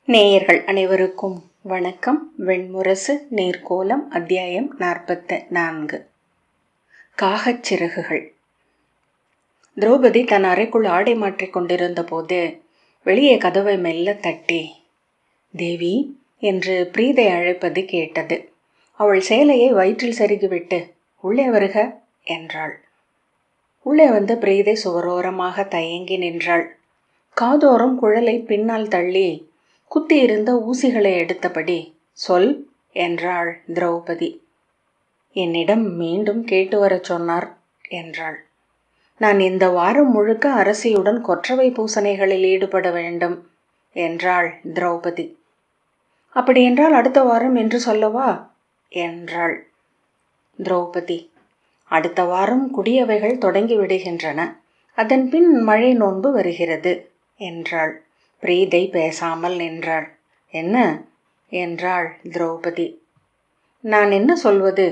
நேயர்கள் அனைவருக்கும் வணக்கம். வெண்முரசு நீர்க்கோலம் அத்தியாயம் 44. காகச் சிறகுகள். திரௌபதி தன் அறைக்குள் ஆடை மாற்றிக் கொண்டிருந்த போது வெளியே கதவை மெல்ல தட்டி தேவி என்று பிரீதை அழைப்பது கேட்டது. அவள் சேலையை வயிற்றில் செருகிவிட்டு உள்ளே வருக என்றாள். உள்ளே வந்த பிரீதை சுவரோரமாக தயங்கி நின்றாள். காதோரம் குழலை பின்னால் தள்ளி குத்தியிருந்த ஊசிகளை எடுத்தபடி சொல் என்றாள் திரௌபதி. என்னிடம் மீண்டும் கேட்டு வரச் சொன்னார் என்றாள். நான் இந்த வாரம் முழுக்க அரசியுடன் கொற்றவை பூசணைகளில் ஈடுபட வேண்டும் என்றாள் திரௌபதி. அப்படியென்றால் அடுத்த வாரம் என்று சொல்லவா என்றாள் திரௌபதி. அடுத்த வாரம் குடியவைகள் தொடங்கி விடுகின்றன, அதன் பின் மழை நோன்பு வருகிறது என்றாள். பிரீதை பேசாமல் நின்றாள். என்ன என்றாள் திரௌபதி. நான் என்ன சொல்வது?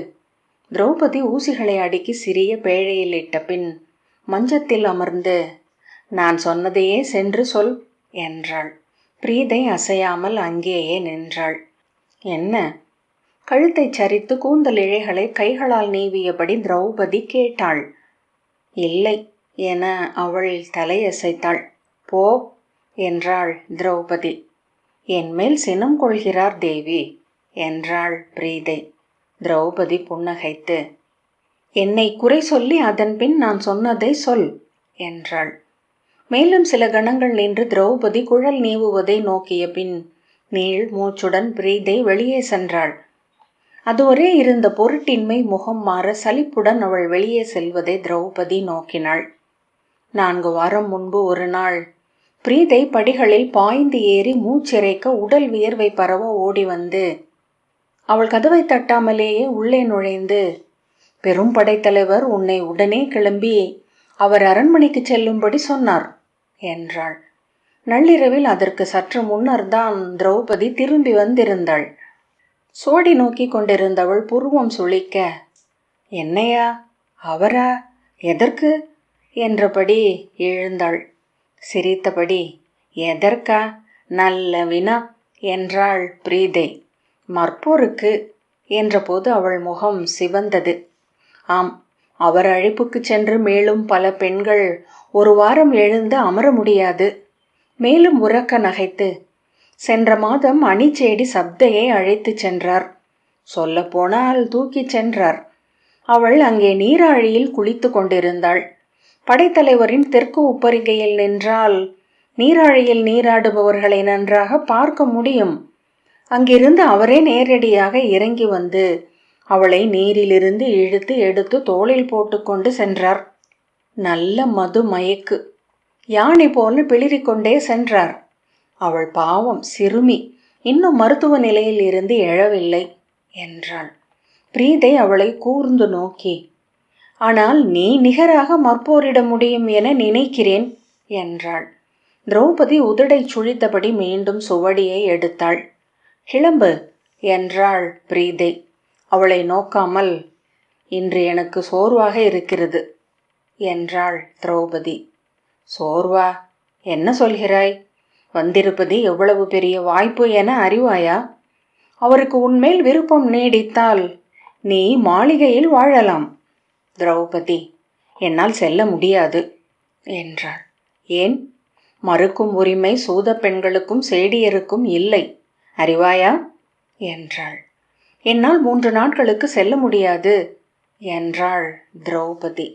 திரௌபதி ஊசிகளை அடுக்கி சிறிய பேழையில் இட்ட பின் மஞ்சத்தில் அமர்ந்து நான் சொன்னதையே சென்று சொல் என்றாள். பிரீதை அசையாமல் அங்கேயே நின்றாள். என்ன? கழுத்தை சரித்து கூந்தல் இழைகளை கைகளால் நீவியபடி திரௌபதி கேட்டாள். இல்லை என அவள் தலையசைத்தாள். போ என்றாள் திரௌபதி. என் மேல் சினம் கொள்கிறார் தேவி என்றாள் பிரீதை. திரௌபதி புன்னகைத்து என்னை குறை சொல்லி அதன் பின் நான் சொன்னதை சொல் என்றாள். மேலும் சில கணங்கள் நின்று திரௌபதி குழல் நீவுவதை நோக்கிய பின் நீள் மூச்சுடன் பிரீதை வெளியே சென்றாள். அதுவரை இருந்த பொருட்டின்மை முகம் மாற சலிப்புடன் அவள் வெளியே செல்வதை திரௌபதி நோக்கினாள். 4 வாரம் முன்பு ஒரு நாள் பிரீதை படிகளில் பாய்ந்து ஏறி மூச்சிறைக்க உடல் வியர்வை பரவ ஓடி வந்து அவள் கதவை தட்டாமலேயே உள்ளே நுழைந்து பெரும் படைத்தலைவர் உன்னை உடனே கிளம்பி அவர் அரண்மனைக்கு செல்லும்படி சொன்னார் என்றாள். நள்ளிரவில் அதற்கு சற்று முன்னர் தான் திரௌபதி திரும்பி வந்திருந்தாள். சோடி நோக்கி கொண்டிருந்தவள் புருவம் சுளிக்க என்னையா, அவரா, எதற்கு என்றபடி எழுந்தாள். சிரித்தபடி எதற்கா, நல்ல வினா என்றாள் பிரீதை. மற்போருக்கு என்றபோது அவள் முகம் சிவந்தது. ஆம், அவர் அழைப்புக்கு சென்று மேலும் பல பெண்கள் ஒரு வாரம் எழுந்து அமர முடியாது. மேலும் உறக்க நகைத்து சென்ற மாதம் அணிச்சேடி சப்தையை அழைத்து சென்றார். சொல்ல போனால் தூக்கி சென்றார். அவள் அங்கே நீராழியில் குளித்து கொண்டிருந்தாள். படைத்தலைவரின் தெற்கு உப்பரிகையில் நின்றால் நீராழியில் நீராடுபவர்களை நன்றாக பார்க்க முடியும். அங்கிருந்து அவரே நேரடியாக இறங்கி வந்து அவளை நீரிலிருந்து இழுத்து எடுத்து தோளில் போட்டுக்கொண்டு சென்றார். நல்ல மது மயக்கு, யானை போல பிளிரிக்கொண்டே சென்றார். அவள் பாவம் சிறுமி, இன்னும் மருத்துவ நிலையில் இருந்து எழவில்லை என்றாள். பிரீதை அவளை கூர்ந்து நோக்கி ஆனால் நீ நிகராக மற்போரிட முடியும் என நினைக்கிறேன் என்றாள். திரௌபதி உதடை சுழித்தபடி மீண்டும் சுவடியை எடுத்தாள். கிளம்பு என்றாள் பிரீதை. அவளை நோக்காமல் இன்று எனக்கு சோர்வாக இருக்கிறது என்றாள் திரௌபதி. சோர்வா? என்ன சொல்கிறாய்? வந்திருப்பது எவ்வளவு பெரிய வாய்ப்பு என அறிவாயா? அவருக்கு உன்மேல் விருப்பம் நீடித்தால் நீ மாளிகையில் வாழலாம். திரௌபதி என்னால் செல்ல முடியாது என்றாள். ஏன்? மறுக்கும் உரிமை சூத பெண்களுக்கும் சேடியருக்கும் இல்லை, அறிவாயா என்றாள். என்னால் 3 நாட்களுக்கு செல்ல முடியாது என்றாள் திரௌபதி.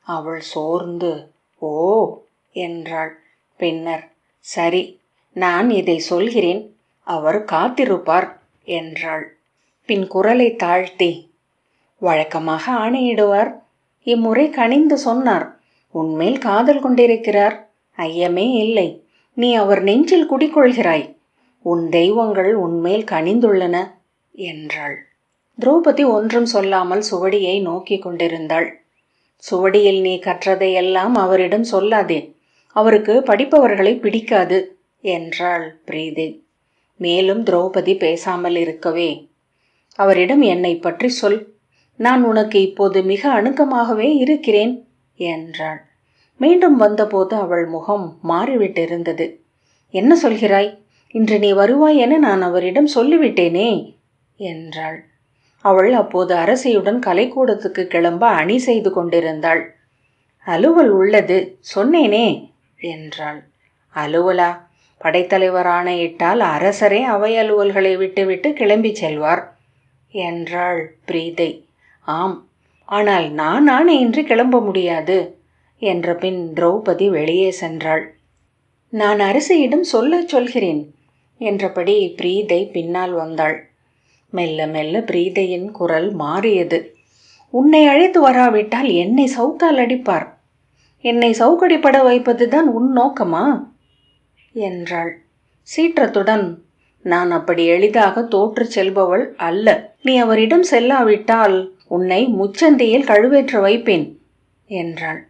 அவள் சோர்ந்து ஓ என்றாள். பின்னர் சரி, நான் இதை சொல்கிறேன், அவர் காத்திருப்பார் என்றாள். பின் குரலை தாழ்த்தி வழக்கமாக ஆணையிடுவார், இம்முறை கனிந்து சொன்னார். உன்மேல் காதல் கொண்டிருக்கிறார், ஐயமே இல்லை. நீ அவர் நெஞ்சில் குடிக்கொள்கிறாய். உன் தெய்வங்கள் உன்மேல் கனிந்துள்ளன என்றாள். திரௌபதி ஒன்றும் சொல்லாமல் சுவடியை நோக்கி கொண்டிருந்தாள். சுவடியில் நீ கற்றதையெல்லாம் அவரிடம் சொல்லாதே, அவருக்கு படிப்பவர்களை பிடிக்காது என்றாள் பிரீதை. மேலும் திரௌபதி பேசாமல் இருக்கவே அவரிடம் என்னை பற்றி சொல், நான் உனக்கு இப்போது மிக அணுக்கமாகவே இருக்கிறேன் என்றாள். மீண்டும் வந்தபோது அவள் முகம் மாறிவிட்டிருந்தது. என்ன சொல்கிறாய்? இன்று நீ வருவாய் என நான் அவரிடம் சொல்லிவிட்டேனே என்றாள். அவள் அப்போது அரசியுடன் கலைக்கூடத்துக்கு கிளம்ப அணி செய்து கொண்டிருந்தாள். அலுவல் உள்ளது சொன்னேனே என்றாள். அலுவலா? படைத்தலைவர் ஆணையிட்டால் அரசரே அவை அலுவல்களை விட்டுவிட்டு கிளம்பி செல்வார் என்றாள் பிரீதை. ஆம், ஆனால் நான் ஆணையின்றி கிளம்ப முடியாது என்ற பின் திரௌபதி வெளியே சென்றாள். நான் அரசியிடம் சொல்கிறேன் என்றபடி பிரீதை பின்னால் வந்தாள். மெல்ல மெல்ல பிரீதையின் குரல் மாறியது. உன்னை அழைத்து வராவிட்டால் என்னை சவுக்கால் அடிப்பார். என்னை சவுக்கடிப்பட வைப்பதுதான் உன் நோக்கமா என்றாள் சீற்றத்துடன். நான் அப்படி எளிதாக தோற்று செல்பவள் அல்ல. நீ அவரிடம் செல்லாவிட்டால் உன்னை முச்சந்தியில் கழுவேற்ற வைப்பேன் என்றாள்.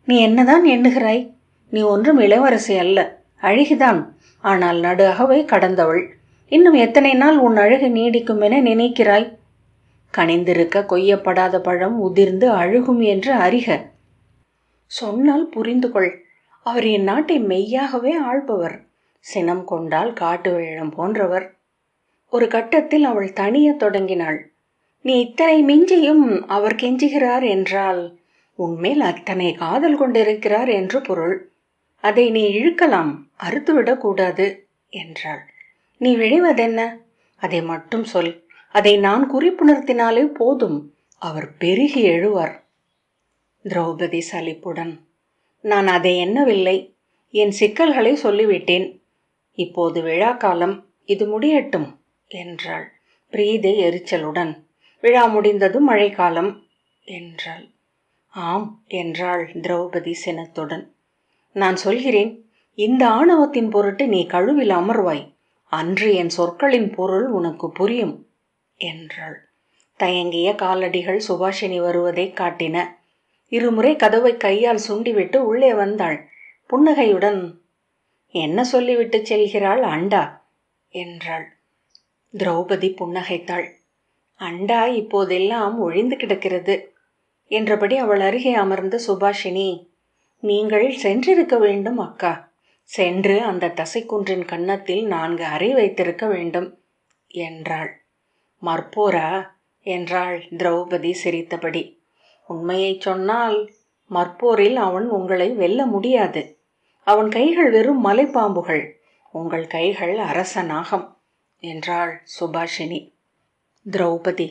நீ என்னதான் எண்ணுகிறாய்? நீ ஒன்றும் இளவரசி அல்ல, அழகிதான். ஆனால் நடு அகவை கடந்தவள். இன்னும் எத்தனை நாள் உன் அழகு நீடிக்கும் என நினைக்கிறாய்? கனிந்திருக்க கொய்யப்படாத பழம் உதிர்ந்து அழுகும் என்று அறிக. சொன்னால் புரிந்து கொள். அவர் என் நாட்டை மெய்யாகவே ஆள்பவர். சினம் கொண்டால் காட்டு வேழம் போன்றவர். ஒரு கட்டத்தில் அவள் தனிய தொடங்கினாள். நீ இத்தனை மிஞ்சியும் அவர் கெஞ்சுகிறார் என்றால் உன்மேல் அத்தனை காதல் கொண்டிருக்கிறார் என்று பொருள். அதை நீ இழுக்கலாம், அறுத்துவிடக்கூடாது என்றாள். நீ விழைவதென்ன? அதை மட்டும் சொல். அதை நான் குறிப்புணர்த்தினாலே போதும். அவர் பெருகி எழுவார். திரௌபதி சலிப்புடன், நான் அதை எண்ணவில்லை. என் சிக்கல்களை சொல்லிவிட்டேன். இப்போது விழா காலம், இது முடியட்டும் என்றாள். பிரீதை எரிச்சலுடன், விழா முடிந்ததும் மழைக்காலம் என்றாள். ஆம் என்றாள் திரௌபதி சினத்துடன். நான் சொல்கிறேன், இந்த ஆணவத்தின் பொருட்டு நீ கழுவில் அமர்வாய். அன்று என் சொற்களின் பொருள் உனக்கு புரியும் என்றாள். தயங்கிய காலடிகள் சுபாஷினி வருவதை காட்டின. இருமுறை கதவை கையால் சுண்டிவிட்டு உள்ளே வந்தாள். புன்னகையுடன், என்ன சொல்லிவிட்டு செல்கிறாள் அண்டா என்றாள். திரௌபதி புன்னகைத்தாள். அண்டா இப்போதெல்லாம் ஒழிந்து கிடக்கிறது என்றபடி அவள் அருகே அமர்ந்த சுபாஷினி, நீங்கள் சென்றிருக்க வேண்டும் அக்கா. சென்று அந்த தசைக்குன்றின் கன்னத்தில் 4 அறை வைத்திருக்க வேண்டும் என்றாள். மற்போரா என்றாள் திரௌபதி சிரித்தபடி. உண்மையை சொன்னால் மற்போரில் அவன் உங்களை வெல்ல முடியாது. அவன் கைகள் வெறும் மலைப்பாம்புகள், உங்கள் கைகள் அரச நாகம் என்றாள் சுபாஷினி. திரௌபதி,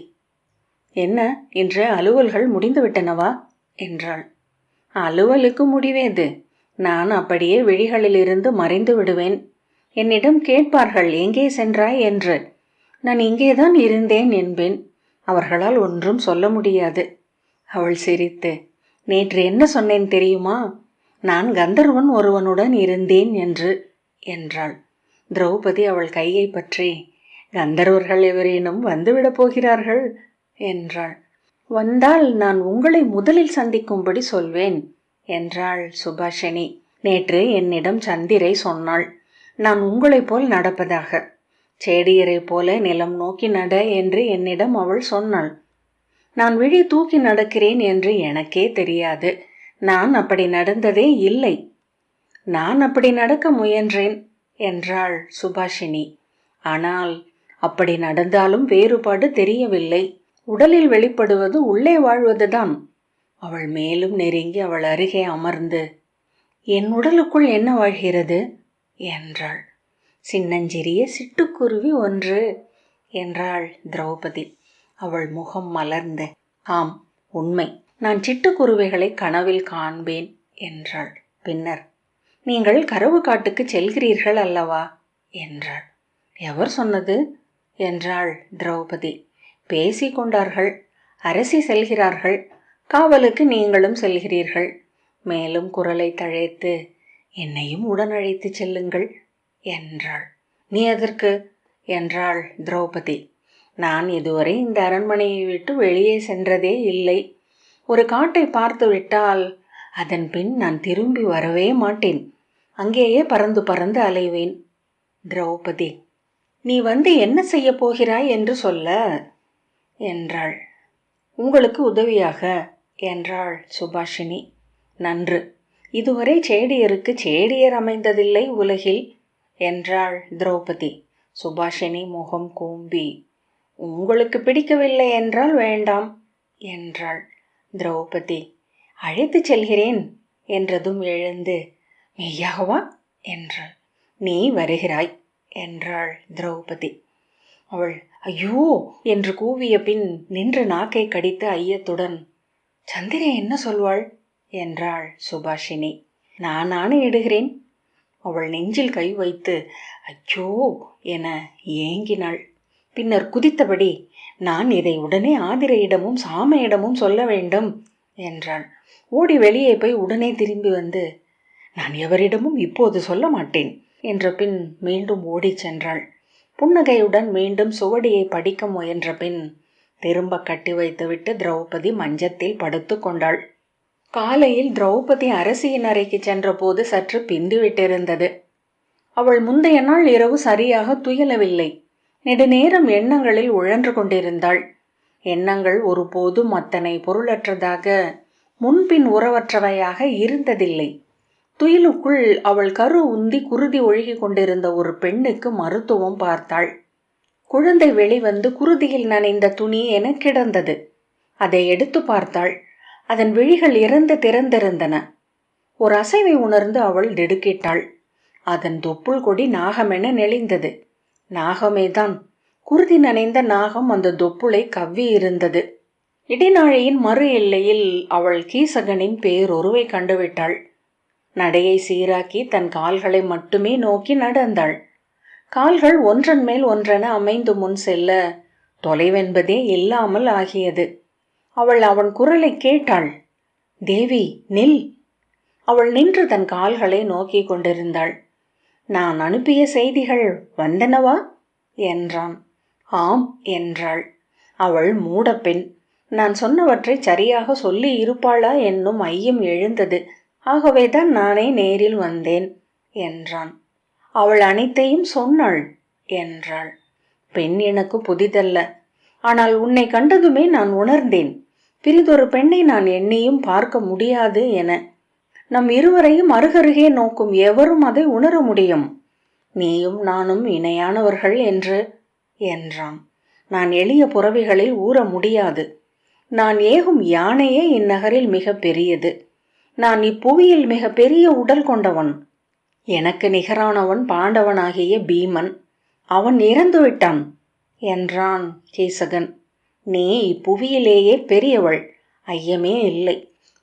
என்ன இன்று அலுவல்கள் முடிந்துவிட்டனவா என்றாள். அலுவலுக்கு முடிவேது. நான் அப்படியே விழிகளிலிருந்து மறைந்து விடுவேன். என்னிடம் கேட்பார்கள் எங்கே சென்றாய் என்று. நான் இங்கேதான் இருந்தேன் என்பேன். அவர்களால் ஒன்றும் சொல்ல முடியாது. அவள் சிரித்து, நேற்று என்ன சொன்னேன் தெரியுமா? நான் கந்தர்வன் ஒருவனுடன் இருந்தேன் என்று என்றாள். திரௌபதி அவள் கையை பற்றி, கந்தர்வர்கள் எவரேனும் வந்துவிடப் போகிறார்கள் என்றாள். வந்தால் நான் உங்களை முதலில் சந்திக்கும்படி சொல்வேன் என்றாள் சுபாஷினி. நேற்று என்னிடம் சந்திரை சொன்னாள், நான் உங்களைப் போல் நடப்பதாக. செடியரை போல நிலம் நோக்கி நட என்று என்னிடம் அவள் சொன்னாள். நான் விழி தூக்கி நடக்கிறேன் என்று எனக்கே தெரியாது. நான் அப்படி நடந்ததே இல்லை. நான் அப்படி நடக்க முயன்றேன் என்றாள் சுபாஷினி. ஆனால் அப்படி நடந்தாலும் வேறுபாடு தெரியவில்லை. உடலில் வெளிப்படுவது உள்ளே வாழ்வதுதான். அவள் மேலும் நெருங்கி அவள் அருகே அமர்ந்து, என் உடலுக்குள் என்ன வாழ்கிறது என்றாள். சின்னஞ்சிறிய சிட்டுக்குருவி ஒன்று என்றாள் திரௌபதி. அவள் முகம் மலர்ந்து, ஆம் உண்மை, நான் சிட்டுக்குருவிகளை கனவில் காண்பேன் என்றாள். பின்னர், நீங்கள் கரவு காட்டுக்கு செல்கிறீர்கள் அல்லவா என்றாள். எவர் சொன்னது என்றாள் திரௌபதி. பேசிக்கொண்டார்கள். அரசி செல்கிறார்கள், காவலுக்கு நீங்களும் செல்கிறீர்கள். மேலும் குரலை தழைத்து, என்னையும் உடன் அழைத்து செல்லுங்கள் என்றாள். நீ எதற்கு என்றாள் திரௌபதி. நான் இதுவரை இந்த அரண்மனையை விட்டு வெளியே சென்றதே இல்லை. ஒரு காட்டை பார்த்து விட்டால் அதன் பின் நான் திரும்பி வரவே மாட்டேன். அங்கேயே பறந்து பறந்து அலைவேன். திரௌபதி, நீ வந்து என்ன செய்ய போகிறாய் என்று சொல்ல என்றாள். உங்களுக்கு உதவியாக என்றாள் சுபாஷினி. நன்று. இதுவரை சேடியருக்கு சேடியர் அமைந்ததில்லை உலகில் என்றாள் திரௌபதி. சுபாஷினி முகம் கூம்பி, உங்களுக்கு பிடிக்கவில்லை என்றால் வேண்டாம் என்றாள். திரௌபதி, அழைத்துச் செல்கிறேன் என்றதும் எழுந்து, மெய்யாகவா என்றாள். நீ வருகிறாய் என்றாள் திரௌபதி. அவள் ஐயோ என்று கூவிய பின் நின்று நாக்கை கடித்து ஐயத்துடன், சந்திரே என்ன சொல்வாள் என்றாள் சுபாஷினி. நான் ஆணையிடுகிறேன். அவள் நெஞ்சில் கை வைத்து ஐயோ என ஏங்கினாள். பின்னர் குதித்தபடி, நான் இதை உடனே ஆதிரையிடமும் சாமையிடமும் சொல்ல வேண்டும் என்றாள். ஓடி வெளியே போய் உடனே திரும்பி வந்து, நான் எவரிடமும் இப்போது சொல்ல மாட்டேன் என்ற பின் மீண்டும் ஓடிச் சென்றாள். புன்னகையுடன் மீண்டும் சுவடியை படிக்க முயன்ற பின் திரும்ப கட்டி வைத்துவிட்டு திரௌபதி மஞ்சத்தில் படுத்து கொண்டாள். காலையில் திரௌபதி அரசியின் அறைக்கு சென்றபோது சற்று பிந்துவிட்டிருந்தது. அவள் முந்தைய நாள் இரவு சரியாக துயிலவில்லை. நெடுநேரம் எண்ணங்களில் உழன்று கொண்டிருந்தாள். எண்ணங்கள் ஒருபோதும் அத்தனை பொருளற்றதாக, முன்பின் உறவற்றவையாக இருந்ததில்லை. துயிலுக்குள் அவள் கரு உந்தி குருதி ஒழுகி கொண்டிருந்த ஒரு பெண்ணுக்கு மருத்துவம் பார்த்தாள். குழந்தை வெளிவந்து குருதியில் நனைந்த துணி என கிடந்தது. அதை எடுத்து பார்த்தாள். அதன் விழிகள் இறந்து திறந்திருந்தன. ஒரு அசைவை உணர்ந்து அவள் திடுக்கிட்டாள். அதன் தொப்புள் கொடி நாகமென நெளிந்தது. நாகமேதான். குருதி நனைந்த நாகம் அந்த தொப்புளை கவ்வி இருந்தது. இடிநாழியின் மறு எல்லையில் அவள் கீசகனின் பேரொருவை கண்டுவிட்டாள். நடையை சீராக்கி தன் கால்களை மட்டுமே நோக்கி நடந்தாள். கால்கள் ஒன்றன் மேல் ஒன்றென அமைந்து முன் செல்ல தொலைவென்பதே இல்லாமல் ஆகியது. அவள் அவன் குரலை கேட்டாள். தேவி, நில். அவள் நின்று தன் கால்களை நோக்கி கொண்டிருந்தாள். நான் அனுப்பிய செய்திகள் வந்தனவா என்றான். ஆம் என்றாள். அவள் மூடப்பெண். நான் சொன்னவற்றை சரியாக சொல்லி இருப்பாளா என்னும் ஐயம் எழுந்தது. ஆகவேதான் நானே நேரில் வந்தேன் என்றான். அவள் அனைத்தையும் சொன்னாள் என்றாள். பெண் எனக்கு புதிதல்ல. ஆனால் உன்னை கண்டதுமே நான் உணர்ந்தேன், பிறிதொரு பெண்ணை நான் எண்ணியும் பார்க்க முடியாது என. நம் இருவரையும் அருகருகே நோக்கும் எவரும் அதை உணர முடியும். நீயும் நானும் இணையானவர்கள் என்று என்றான். நான் எளிய புறவிகளில் ஊற முடியாது. நான் ஏகும் யானையே இந்நகரில் மிக பெரியது. நான் இப்புவியில் மிக பெரிய உடல் கொண்டவன். எனக்கு நிகரானவன் பாண்டவனாகிய பீமன். அவன் இறந்துவிட்டான் என்றான் கீசகன். நீ இப்புவியிலேயே பெரியவள், ஐயமே இல்லை.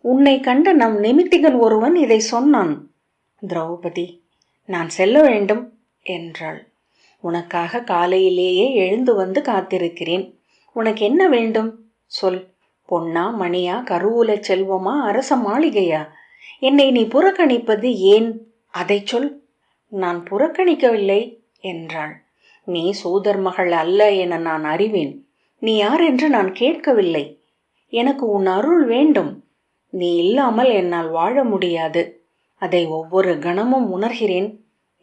உன்னை கண்ட நம் நிமித்திகன் ஒருவன் இதை சொன்னான். திரௌபதி, நான் செல்ல வேண்டும் என்றாள். உனக்காக காலையிலேயே எழுந்து வந்து காத்திருக்கிறேன். உனக்கு என்ன வேண்டும் சொல். பொன்னா, மணியா, கருவூல செல்வமா, அரச மாளிகையா? என்னை நீ புறக்கணிப்பது ஏன்? அதை சொல். நான் புறக்கணிக்கவில்லை என்றாள். நீ சூதர் மகள் அல்ல என நான் அறிவேன். நீ யார் என்று நான் கேட்கவில்லை. எனக்கு உன் அருள் வேண்டும். நீ இல்லாமல் என்னால் வாழ முடியாது. அதை ஒவ்வொரு கணமும் உணர்கிறேன்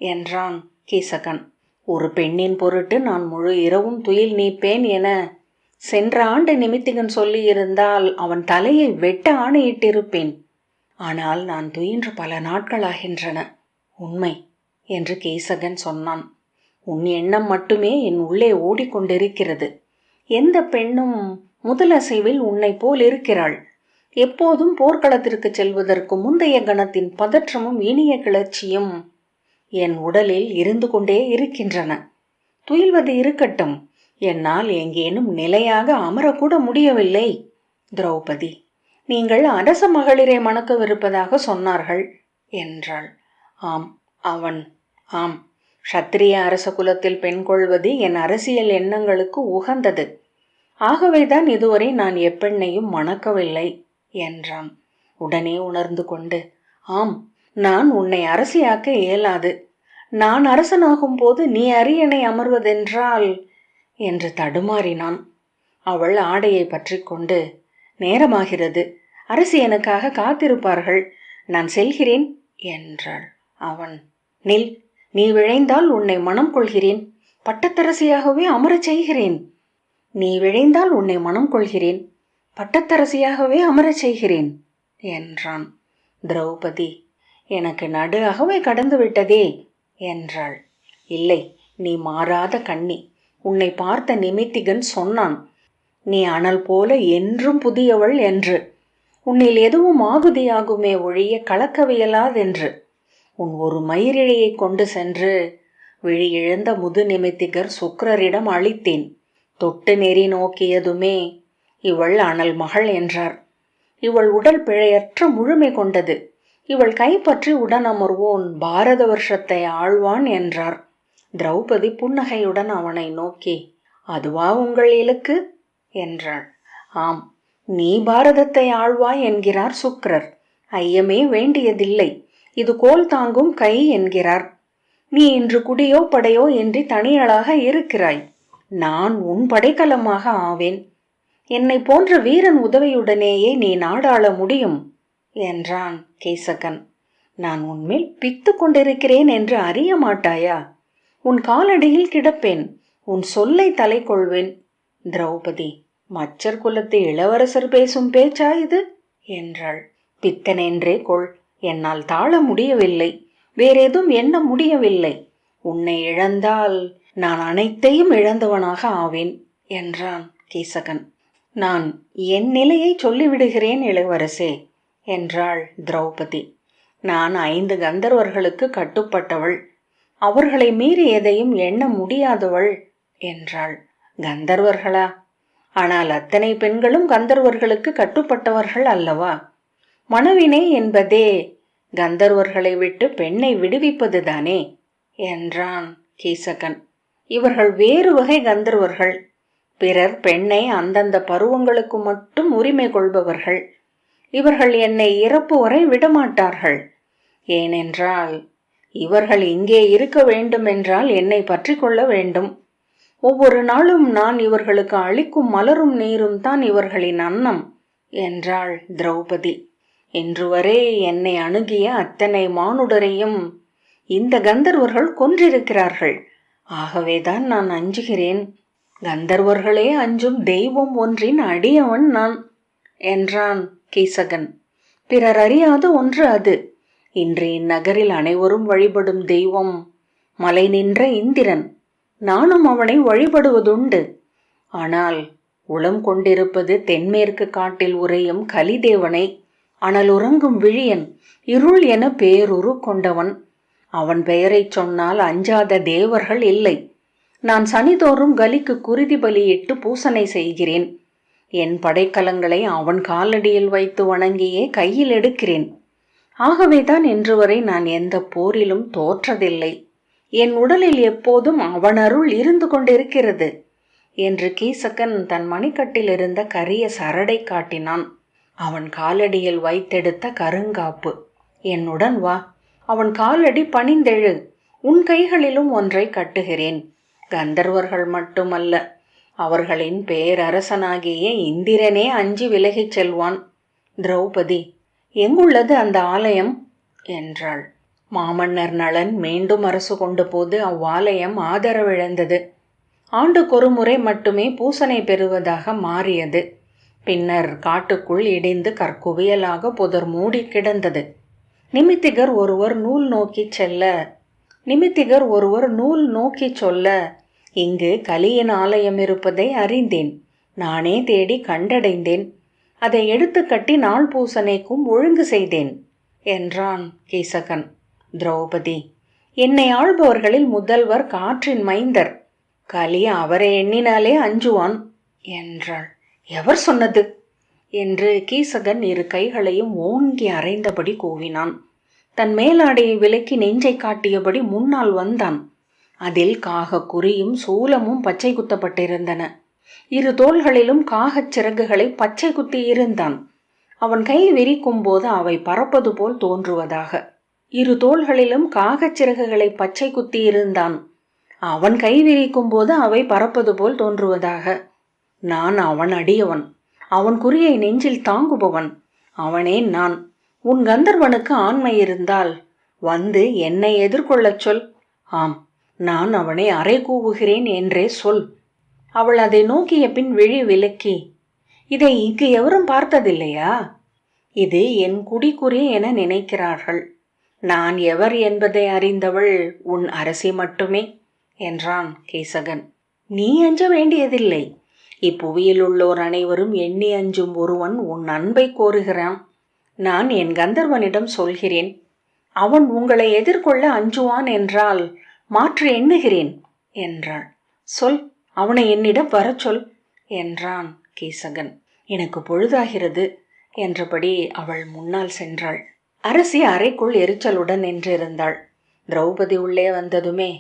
என்றான் கீசகன். ஒரு பெண்ணின் பொருட்டு நான் முழு இரவும் துயில் நீப்பேன் என சென்ற ஆண்டு நிமித்திகன் சொல்லியிருந்தால் அவன் தலையை வெட்ட ஆணையிட்டிருப்பேன். ஆனால் நான் துயின்று பல நாட்களாகின்றன. உண்மை என்று கீசகன் சொன்னான். உன் எண்ணம் மட்டுமே என் உள்ளே ஓடிக்கொண்டிருக்கிறது. எந்த பெண்ணும் முதலசைவில் உன்னை போல் இருக்கிறாள். எப்போதும் போர்க்களத்திற்கு செல்வதற்கு முந்தைய கணத்தின் பதற்றமும் இனிய கிளர்ச்சியும் என் உடலில் இருந்து கொண்டே இருக்கின்றன. துயில்வது இருக்கட்டும், என்னால் எங்கேனும் நிலையாக அமரக்கூட முடியவில்லை. திரௌபதி, நீங்கள் அரச மகளிரை மணக்கவிருப்பதாக சொன்னார்கள் என்றாள். ஆம், அவன் ஆம், க்ஷத்திரிய அரச குலத்தில் பெண் கொள்வது என் அரசியல் எண்ணங்களுக்கு உகந்தது. ஆகவேதான் இதுவரை நான் எப்பெண்ணையும் மணக்கவில்லை என்றான். உடனே உணர்ந்து கொண்டு, ஆம், நான் உன்னை அரசியாக்க இயலாது. நான் அரசனாகும் போது நீ அரியணை அமர்வதென்றால் என்று தடுமாறினான். அவள் ஆடையை பற்றி கொண்டு, நேரமாகிறது, அரசி எனக்காக காத்திருப்பார்கள், நான் செல்கிறேன் என்றாள். அவன், நில். நீ விழைந்தால் உன்னை மனம் கொள்கிறேன். பட்டத்தரசியாகவே அமரச் செய்கிறேன். நீ விழைந்தால் உன்னை மனம் கொள்கிறேன். பட்டத்தரசியாகவே அமரச் செய்கிறேன் என்றான். திரௌபதி, எனக்கு நடு அகவை கடந்து விட்டதே என்றாள். இல்லை, நீ மாறாத கன்னி. உன்னை பார்த்த நிமித்திகன் சொன்னான், நீ அனல் போல என்றும் புதியவள் என்று. உன்னில் எதுவும் ஆகுதியாகுமே ஒழிய கலக்கவியலாதென்று. உன் ஒரு மயிரிழையை கொண்டு சென்று விழி இழந்த முது நிமித்திகர் சுக்கிரரிடம் அளித்தேன். தொட்டு நெறி நோக்கியதுமே இவள் அனல் மகள் என்றார். இவள் உடல் பிழையற்ற முழுமை கொண்டது. இவள் கைப்பற்றி உடனமர்வோன் பாரத வருஷத்தை ஆழ்வான் என்றார். திரௌபதி புன்னகையுடன் அவனை நோக்கி, அதுவா உங்கள் இலக்கு என்றாள். ஆம், நீ பாரதத்தை ஆழ்வாய் என்கிறார் சுக்கிரர். ஐயமே வேண்டியதில்லை. இது கோல் தாங்கும் கை என்கிறார். நீ இன்று குடியோ படையோ இன்றி தனியளாக இருக்கிறாய். நான் உன் படைக்கலமாக ஆவேன். என்னை போன்ற வீரன் உதவியுடனேயே நீ நாடாள முடியும் என்றான் கீசகன். நான் உன்மேல் பித்து கொண்டிருக்கிறேன் என்று அறிய மாட்டாயா? உன் காலடியில் கிடப்பேன். உன் சொல்லை தலை கொள்வேன். திரௌபதி, மச்சர் குலத்து இளவரசர் பேசும் பேச்சா இது என்றாள். பித்தனென்றே கொள். என்னால் தாழ முடியவில்லை. வேறெதும் எண்ண முடியவில்லை. உன்னை இழந்தால் நான் அனைத்தையும் இழந்தவனாக ஆவேன் என்றான் கீசகன். நான் என் நிலையை சொல்லிவிடுகிறேன் இளவரசே என்றாள் திரௌபதி. நான் 5 கந்தர்வர்களுக்கு கட்டுப்பட்டவள். அவர்களை மீறி எதையும் எண்ண முடியாதவள் என்றாள். கந்தர்வர்களா? ஆனால் அத்தனை பெண்களும் கந்தர்வர்களுக்கு கட்டுப்பட்டவர்கள் அல்லவா? மனவினை என்பதே கந்தர்வர்களை விட்டு பெண்ணை விடுவிப்பதுதானே என்றான் கீசகன். இவர்கள் வேறு வகை கந்தர்வர்கள். பிறர் பெண்ணை அந்தந்த பருவங்களுக்கு மட்டும் உரிமை கொள்பவர்கள். இவர்கள் என்னை இறப்பு வரை விடமாட்டார்கள். ஏனென்றால் இவர்கள் இங்கே இருக்க வேண்டுமென்றால் என்னை பற்றி கொள்ள வேண்டும். ஒவ்வொரு நாளும் நான் இவர்களுக்கு அளிக்கும் மலரும் நீரும் தான் இவர்களின் அன்னம் என்றாள் திரௌபதி. இன்று வரை என்னை அணுகிய அத்தனை மானுடரையும் இந்த கந்தர்வர்கள் கொன்றிருக்கிறார்கள். ஆகவேதான் நான் அஞ்சுகிறேன். கந்தர்வர்களே அஞ்சும் தெய்வம் ஒன்றின் அடியவன் நான் என்றான் கீசகன். பிறர் அறியாத ஒன்று அது. இன்று இந்நகரில் அனைவரும் வழிபடும் தெய்வம் மலை நின்ற இந்திரன். நானும் அவனை வழிபடுவதுண்டு. ஆனால் உளம் கொண்டிருப்பது தென்மேற்கு காட்டில் உறையும் கலிதேவனை. அனலுறங்கும் விழியன், இருள் என பேருரு கொண்டவன். அவன் பெயரைச் சொன்னால் அஞ்சாத தேவர்கள் இல்லை. நான் சனிதோறும் கலிக்கு குருதி பலியிட்டு பூசனை செய்கிறேன். என் படைக்கலங்களை அவன் காலடியில் வைத்து வணங்கியே கையில் எடுக்கிறேன். ஆகவேதான் இன்று வரை நான் எந்த போரிலும் தோற்றதில்லை. என் உடலில் எப்போதும் அவன் அருள் இருந்து கொண்டிருக்கிறது என்று கீசகன் தன் மணிக்கட்டில் இருந்த கரிய சரடை காட்டினான். அவன் காலடியில் வைத்தெடுத்த கருங்காப்பு. என்னுடன் வா, அவன் காலடி பணிந்தெழு. உன் கைகளிலும் ஒன்றை கட்டுகிறேன். கந்தர்வர்கள் மட்டுமல்ல, அவர்களின் பேரரசனாகிய இந்திரனே அஞ்சி விலகிச் செல்வான். திரௌபதி, எங்குள்ளது அந்த ஆலயம் என்றாள். மாமன்னர் நளன் மீண்டும் அரசு கொண்ட போது அவ்வாலயம் ஆதரவிழந்தது. ஆண்டுக்கொரு முறை மட்டுமே பூசனை பெறுவதாக மாறியது. பின்னர் காட்டுக்குள் இடிந்து கற்குவியலாக புதர் மூடி கிடந்தது. நிமித்திகர் ஒருவர் நூல் நோக்கி சொல்ல இங்கு கலியின் ஆலயம் இருப்பதை அறிந்தேன். நானே தேடி கண்டடைந்தேன். அதை எடுத்து கட்டி நாள் பூசனைக்கும் ஒழுங்கு செய்தேன் என்றான் கீசகன். திரௌபதி, என்னை ஆள்பவர்களில் முதல்வர் காற்றின் மைந்தர். கலி அவரை எண்ணினாலே அஞ்சுவான் என்றாள். எவர் சொன்னது என்று கீசகன் 2 கைகளையும் ஓங்கி அறைந்தபடி கூவினான். தன் மேலாடையை விலக்கி நெஞ்சை காட்டியபடி முன்னால் வந்தான். அதில் காக குறியும் சூலமும் பச்சை குத்தப்பட்டிருந்தன. 2 தோள்களிலும் காகச் சிறகுகளை பச்சை குத்தி இருந்தான். அவன் கை விரிக்கும் போது அவை பறப்பது போல் தோன்றுவதாக. 2 தோள்களிலும் காகச் சிறகுகளை பச்சை குத்தி இருந்தான். அவன் கை விரிக்கும் போது அவை பறப்பது போல் தோன்றுவதாக. நான் அவன் அடியவன். அவன் குறியை நெஞ்சில் தாங்குபவன். அவனே நான். உன் கந்தர்வனுக்கு ஆண்மை இருந்தால் வந்து என்னை எதிர்கொள்ளச் சொல். ஆம், நான் அவனை அறை கூவுகிறேன் என்றே சொல். அவள் அதை நோக்கிய பின் விழி விலக்கி, இதை இங்கு எவரும் பார்த்ததில்லையா? இது என் குடிக்குறி என நினைக்கிறார்கள். நான் எவர் என்பதை அறிந்தவள் உன் அரசி மட்டுமே. என்றான் கீசகன். நீ அஞ்ச வேண்டியதில்லை. இப்புவியில் உள்ளோர் அனைவரும் எண்ணி அஞ்சும் ஒருவன் உன் அன்பை கோருகிறான். நான் என் கந்தர்வனிடம் சொல்கிறேன். அவன் உங்களை எதிர்கொள்ள அஞ்சுவான் என்றால் மாற்று எண்ணுகிறேன் என்றாள். சொல், அவனை என்னிடம் வரச் சொல் என்றான் கீசகன். எனக்கு பொழுதாகிறது என்றபடி அவள் முன்னால் சென்றாள். அரசி அறைக்குள் எரிச்சலுடன் நின்றிருந்தாள். திரௌபதி உள்ளே வந்ததுமே,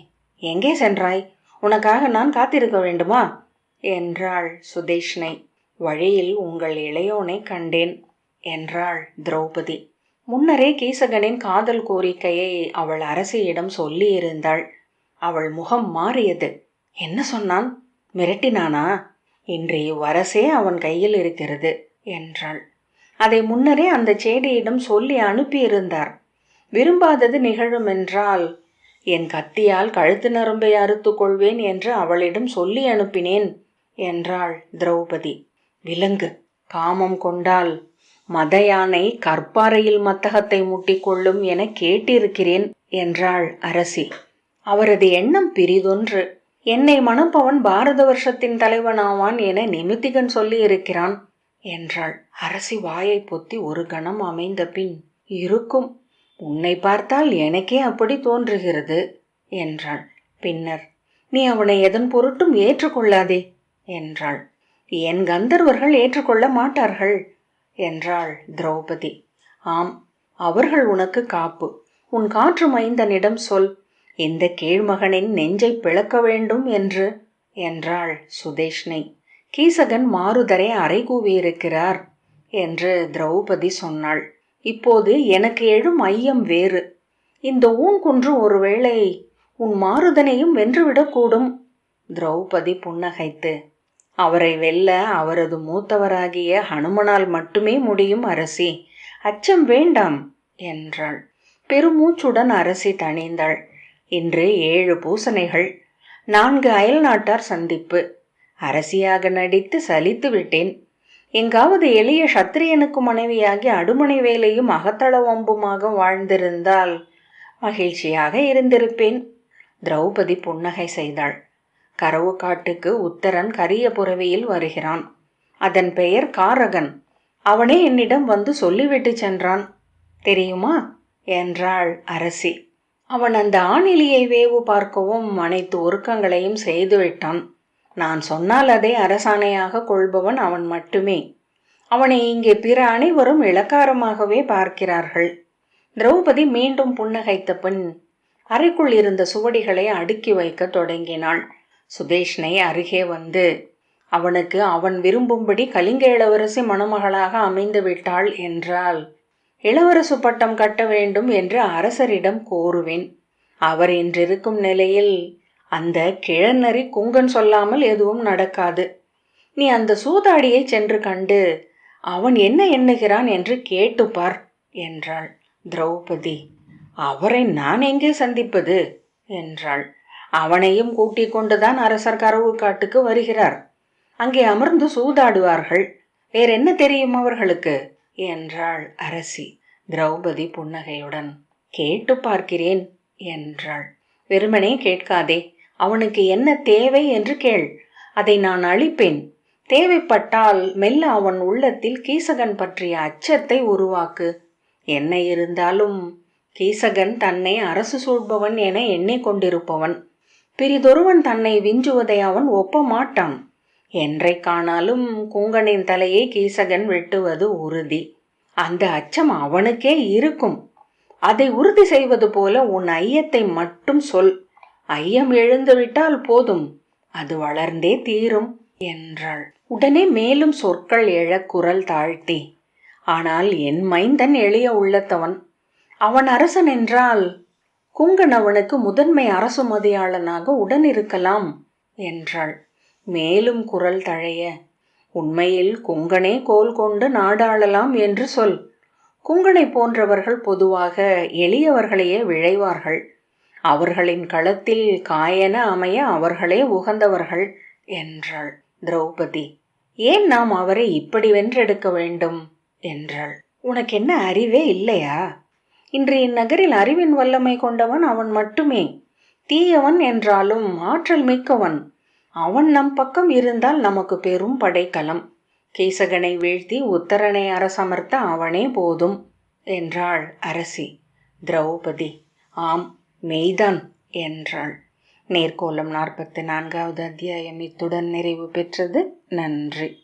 எங்கே சென்றாய்? உனக்காக நான் காத்திருக்க வேண்டுமா என்றாள் சுதேஷ்னை. வழியில் உங்கள் இளையோனை கண்டேன் என்றாள் திரௌபதி. முன்னரே கீசகனின் காதல் கோரிக்கையை அவள் அரசியிடம் சொல்லியிருந்தாள். அவள் முகம் மாறியது. என்ன சொன்னான்? மிரட்டினானா? இன்றைய வரசே அவன் கையில் இருக்கிறது என்றாள். அதை முன்னரே அந்த சேடியிடம் சொல்லி அனுப்பியிருந்தார். விரும்பாதது நிகழும் என்றால் என் கத்தியால் கழுத்து நரம்பை அறுத்து கொள்வேன் என்று அவளிடம் சொல்லி அனுப்பினேன் என்றாள் திரௌபதி. விலங்கு, காமம் கொண்டால் மத யானை கற்பாறையில் மத்தகத்தை முட்டிக்கொள்ளும் என கேட்டிருக்கிறேன் என்றாள் அரசி. அவரது எண்ணம் பிரிதொன்று. என்னை மணப்பவன் பாரத வருஷத்தின் தலைவனாவான் என நிமித்திகன் சொல்லி இருக்கிறான் என்றாள். அரசி வாயை பொத்தி ஒரு கணம் அமைந்த பின், இருக்கும், உன்னை பார்த்தால் எனக்கே அப்படி தோன்றுகிறது என்றாள். பின்னர், நீ அவனை எதன் பொருட்டும் ஏற்றுக்கொள்ளாதே என்றாள். என் கந்தர்வர்கள் ஏற்றுக்கொள்ள மாட்டார்கள் என்றாள் திரௌபதி. ஆம், அவர்கள் உனக்கு காப்பு. உன் காற்று மைந்தனிடம் சொல், இந்த கீழ்மகனின் நெஞ்சை பிளக்க வேண்டும் என்று என்றாள் சுதேஷ்னை. கீசகன் மாருதரை அறைகூவியிருக்கிறார் என்று திரௌபதி சொன்னாள். இப்போது எனக்கு எழும் ஐயம் வேறு. இந்த ஊன்குன்று ஒருவேளை உன் மாருதனையும் வென்றுவிடக்கூடும். திரௌபதி புன்னகைத்து, அவரை வெல்ல அவரது மூத்தவராகிய ஹனுமனால் மட்டுமே முடியும் அரசி, அச்சம் வேண்டாம் என்றாள். பெருமூச்சுடன் அரசி தணிந்தாள். இன்று 7 பூசணைகள், 4 அயல் நாட்டார் சந்திப்பு. அரசியாக நடித்து சலித்து விட்டேன். எங்காவது எளிய சத்திரியனுக்கு மனைவியாகி அடுமனை வேலையும் அகத்தள வம்புமாக வாழ்ந்திருந்தால் மகிழ்ச்சியாக இருந்திருப்பேன். திரௌபதி புன்னகை செய்தாள். கரவு காட்டுக்கு உத்தரன் கரிய புறவியில் வருகிறான். அதன் பெயர் காரகன். அவனே என்னிடம் வந்து சொல்லிவிட்டு சென்றான். தெரியுமா என்றாள் அரசி. அவன் அந்த ஆணிலியை வேவு பார்க்கவும் அனைத்து ஒருக்கங்களையும் செய்துவிட்டான். நான் சொன்னால் அதை அரசாணையாக கொள்பவன் அவன் மட்டுமே. அவனை இங்கே பிற அனைவரும் இளக்காரமாகவே பார்க்கிறார்கள். திரௌபதி மீண்டும் புன்னகைத்த பின் அறைக்குள் இருந்த சுவடிகளை அடுக்கி வைக்க தொடங்கினாள். சுதேஷ்னை அருகே வந்து, அவனுக்கு அவன் விரும்பும்படி கலிங்க இளவரசி மணமகளாக அமைந்து விட்டாள் என்றால் இளவரசு பட்டம் கட்ட வேண்டும் என்று அரசரிடம் கோருவேன். அவர் இன்றிருக்கும் நிலையில் அந்த கிழநரி குங்கன் சொல்லாமல் எதுவும் நடக்காது. நீ அந்த சூதாடியை சென்று கண்டு அவன் என்ன எண்ணுகிறான் என்று கேட்டுப்பார் என்றாள். திரௌபதி, அவரை நான் எங்கே சந்திப்பது என்றாள். அவனையும் கூட்டிக் கொண்டுதான் அரசர் கரவு காட்டுக்கு வருகிறார். அங்கே அமர்ந்து சூதாடுவார்கள். வேறென்ன தெரியும் அவர்களுக்கு என்றாள் அரசி. திரௌபதி புன்னகையுடன், கேட்டு பார்க்கிறேன் என்றாள். வெறுமனே கேட்காதே, அவனுக்கு என்ன தேவை என்று கேள். அதை நான் அளிப்பேன். தேவைப்பட்டால் மெல்ல அவன் உள்ளத்தில் கீசகன் பற்றிய அச்சத்தை உருவாக்கு. என்ன இருந்தாலும் கீசகன் தன்னை அரசு சூழ்பவன் என எண்ணிக்கொண்டிருப்பவன். பிரிதொருவன் தன்னை விஞ்சுவதை அவன் ஒப்ப மாட்டான். என்றைக்கானாலும் குங்கனின் தலையை கீசகன் வெட்டுவது உறுதி. அந்த அச்சம் அவனுக்கே இருக்கும். அதை உறுதி செய்வது போல உன் ஐயத்தை மட்டும் சொல். ஐயம் எழுந்துவிட்டால் போதும், அது வளர்ந்தே தீரும் என்றாள். உடனே மேலும் சொற்கள் எழ குரல் தாழ்த்தி, ஆனால் என் மைந்தன் எளிய உள்ளத்தவன். அவன் அரசன் என்றால் குங்கன் அவனுக்கு முதன்மை அரசுமதியாளனாக உடன் இருக்கலாம் என்றாள். மேலும் குரல் தழைய, உண்மையில் குங்கனே கோல் கொண்டு நாடாளலாம் என்று சொல். குங்கனை போன்றவர்கள் பொதுவாக எளியவர்களையே விழைவார்கள். அவர்களின் களத்தில் காயன அமைய அவர்களே உகந்தவர்கள் என்றாள். திரௌபதி, ஏன் நாம் அவரை இப்படி வென்றெடுக்க வேண்டும் என்றாள். உனக்கு என்ன அறிவே இல்லையா? இன்று இந்நகரில் அறிவின் வல்லமை கொண்டவன் அவன் மட்டுமே. தீயவன் என்றாலும் ஆற்றல் மிக்கவன். அவன் நம் பக்கம் இருந்தால் நமக்கு பெரும் படைக்கலம். கீசகனை வீழ்த்தி உத்தரனை அரசமர்த்த அவனே போதும் என்றாள் அரசி. திரௌபதி ஆம், மெய்தான் என்றாள். நேர்கோலம் 44வது அத்தியாயம் இத்துடன் நிறைவு பெற்றது. நன்றி.